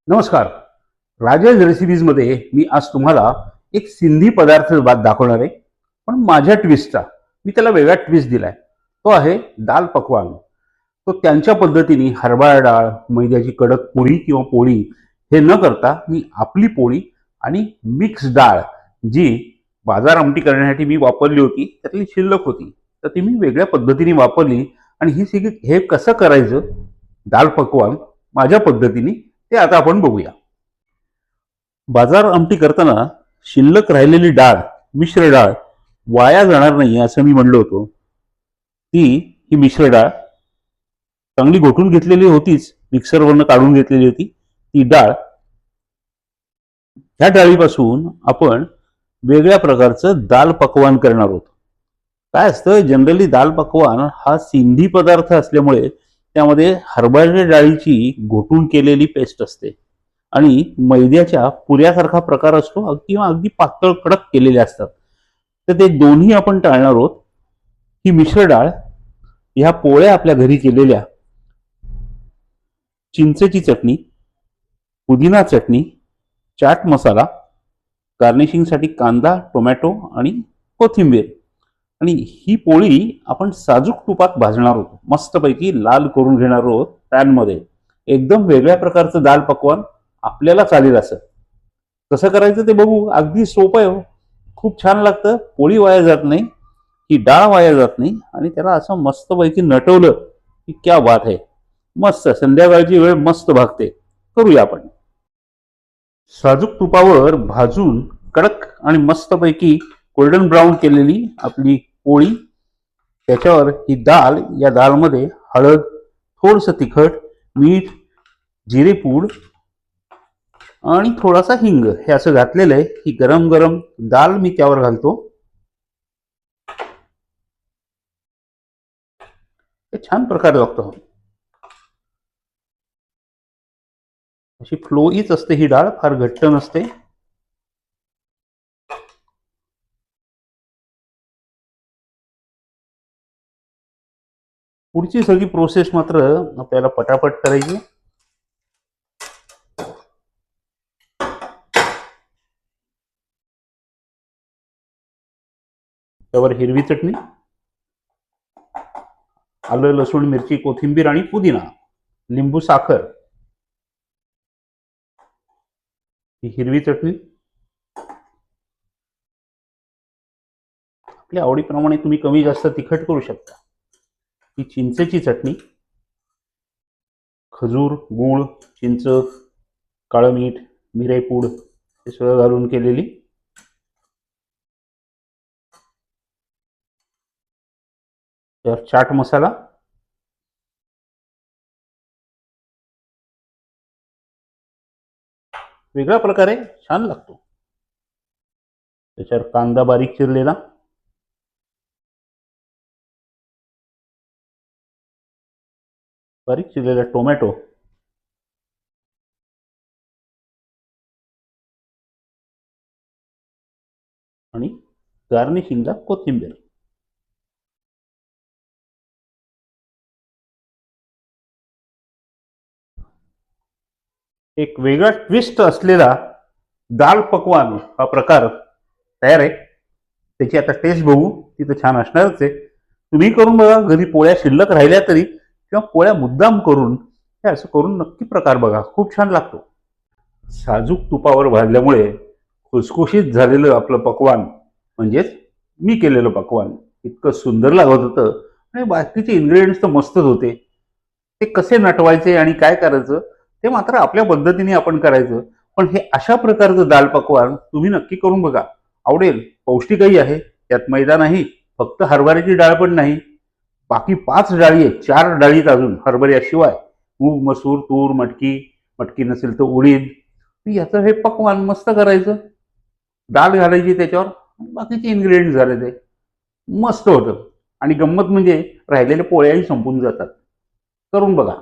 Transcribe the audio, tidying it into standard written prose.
नमस्कार. राजेश रेसिपीजमध्ये मी आज तुम्हाला एक सिंधी पदार्थ दाखवणार आहे, पण माझ्या ट्विस्टचा. मी त्याला वेगळा ट्विस्ट दिलाय. तो आहे दाल पकवान. तो त्यांच्या पद्धतीने हरभरा डाळ, मैद्याची कडक पुरी किंवा पोळी हे न करता मी आपली पोळी आणि मिक्स डाळ जी बाजार आमटी करण्यासाठी मी वापरली होती, त्यातली शिल्लक होती, तर ती मी वेगळ्या पद्धतीने वापरली. आणि हे कसं करायचं दाल पकवान माझ्या पद्धतीने, ते आता आपण बघूया. बाजार आमटी करताना शिल्लक राहिलेली डाळ, मिश्र डाळ वाया जाणार नाही असं मी म्हणलो होतो. ही मिश्र डाळ चांगली घोटून घेतलेली होतीच, मिक्सरवरनं काढून घेतलेली होती ती डाळ. ह्या डाळीपासून आपण वेगळ्या प्रकारचं दाल पकवान करणार आहोत. काय असतं, जनरली दाल पकवान हा सिंधी पदार्थ असल्यामुळे त्यामध्ये हरभऱ्याच्या डाळीची घोटून केलेली पेस्ट असते आणि मैद्याच्या पुऱ्यासारखा प्रकार असतो किंवा अगदी पातळ कडक केलेले असतात. तर ते दोन्ही आपण टाळणार आहोत. ही मिश्र डाळ, ह्या पोळ्या आपल्या घरी केलेल्या, चिंचेची चटणी, पुदिना चटणी, चाट मसाला, गार्निशिंगसाठी कांदा, टोमॅटो आणि कोथिंबीर. आणि ही पोळी आपण साजूक तुपात भाजणार आहोत, मस्तपैकी लाल करून घेणार आहोत पॅनमध्ये. एकदम वेगळ्या प्रकारचं दाल पकवान आपल्याला चालेल असं. कसं करायचं ते बघू. अगदी सोपं आहे. खूप छान लागतं. पोळी वाया जात नाही, ही डाळ वाया जात नाही, आणि त्याला असं मस्तपैकी नटवलं की क्या बात आहे. मस्त संध्याकाळची वेळ मस्त भागते. करूया आपण. साजूक तुपावर भाजून कडक आणि मस्तपैकी गोल्डन ब्राऊन केलेली आपली पोळी, त्याच्यावर ही डाळ, या डाळमध्ये हळद, थोडंसं तिखट, मीठ, जिरेपूड आणि थोडासा हिंग हे असं घातलेलं आहे. ही गरम गरम डाळ मी त्यावर घालतो. हे छान प्रकारे लागतो. अशी फ्लोईच असते ही डाळ, फार घट्ट नसते. पुढची सगळी प्रोसेस मात्र आपल्याला पटापट करायची. त्यावर हिरवी चटणी, आलं, लसूण, मिरची, कोथिंबीर आणि पुदिना, लिंबू, साखर. ही हिरवी चटणी आपल्या आवडीप्रमाणे तुम्ही कमी जास्त तिखट करू शकता. ही चिंचेची चटणी, खजूर, गूळ, चिंच, काळं मीठ, मिरेपूड हे सगळं घालून केलेली. त्यावर चाट मसाला, वेगळ्या प्रकारे छान लागतो. त्याच्यावर कांदा बारीक चिरलेला, बारीक चिरलेला टोमॅटो, आणि गार्निशिंगला कोथिंबीर. एक वेगळा ट्विस्ट असलेला दाल पकवान हा प्रकार तयार आहे. त्याची आता टेस्ट बघू. ती तर छान असणारच आहे. तुम्ही करून बघा. घरी पोळ्या शिल्लक राहिल्या तरी, किंवा पोळ्या मुद्दाम करून हे असं करून नक्की प्रकार बघा. खूप छान लागतो. साजूक तुपावर भाजल्यामुळे खुसखुशीत झालेलं आपलं पकवान, म्हणजेच मी केलेलं पकवान, इतकं सुंदर लागत होतं. आणि बाकीचे इन्ग्रेडियंट्स तर मस्तच होते. ते कसे नटवायचे आणि काय करायचं ते मात्र आपल्या पद्धतीने आपण करायचं. पण हे अशा प्रकारचं दाल पकवान तुम्ही नक्की करून बघा. आवडेल. पौष्टिकही आहे. त्यात मैदा नाही, फक्त हरभऱ्याची डाळ पण नाही, बाकी 5 डाळी आहेत. 4 डाळीत अजून हरभऱ्याशिवाय मूग, मसूर, तूर, मटकी, मटकी नसेल तर उडीद. याचं हे पकवान मस्त करायचं. डाळ घालायची त्याच्यावर, बाकीचे इन्ग्रेडियंट झाले ते मस्त होतं. आणि गंमत म्हणजे राहिलेल्या पोळ्याही संपून जातात. करून बघा.